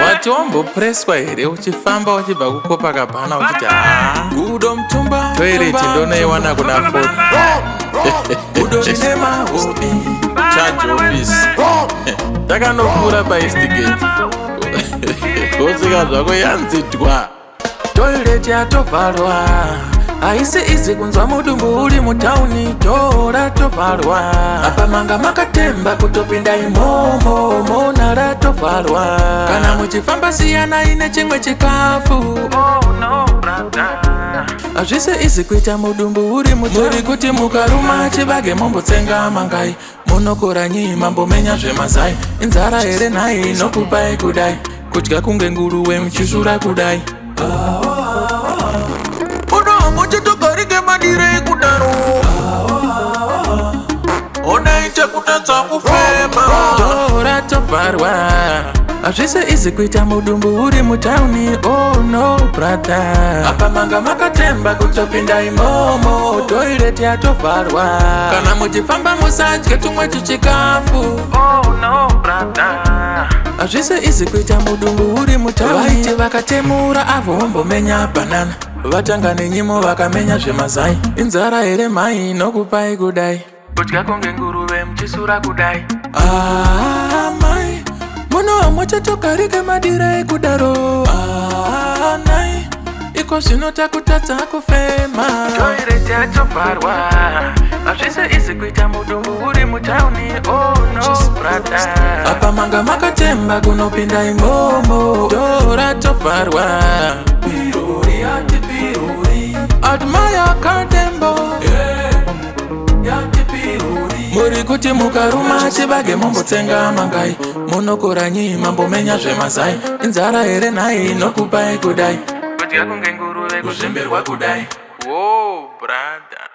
wati wambopreswa here uchifamba uchibva kukopakabhana uchiti gudo mutumba toireti ndonoiwana kuna foni gudo rine mahobi charge office takanopfuura paistigate kosvika zvako yanzidwa toireti yatovharwa haisi izi kunzwa mudumbu uri mutauni toratovharwa apa manga makatemba kutopinda imomo mona ratovharwa kana muchifamba siyanai nechimwe chikafu hazvisi izi kuita mudumbu uri muri kuti mukaruma chibage mombotsenga mangai munokora nyii mambomenya zvemazai inzara here nhai nokupai kudai kudya kunge nguruwe muchisura kudai muchitogarike madire kudaro onaita kutadza kufema toratovharwa hazvisi izi kuita mudumbu uri mutauni no brother apa manga makatemba kutopinda imomo toireti yatovharwa kana muchifamba musadye tumwe tuchikafu no brother hazvisi izi kuita mudumbu uri mutauni vaiti vakatemura avo vombomenya bhanana vatanga nenyimo vakamenya zvemazai inzara here mai nokupai kudai kudya kunge nguruve muchisura kudai mai muno muchitogarike madire ekudaro nai iko zvino takutadza kufema toireti yatovharwa hazvisi izi kuita mudumbu uri mutauni no brother apa manga makatemba kunopinda imomo toratovharwa admire kadembo muri kuti mukaruma chibage mombotsenga mangai munokora nyii mambomenya zvemazai inzara here nhai nokupai kudai kudya kunge nguruve kuzvimberwa kudai brother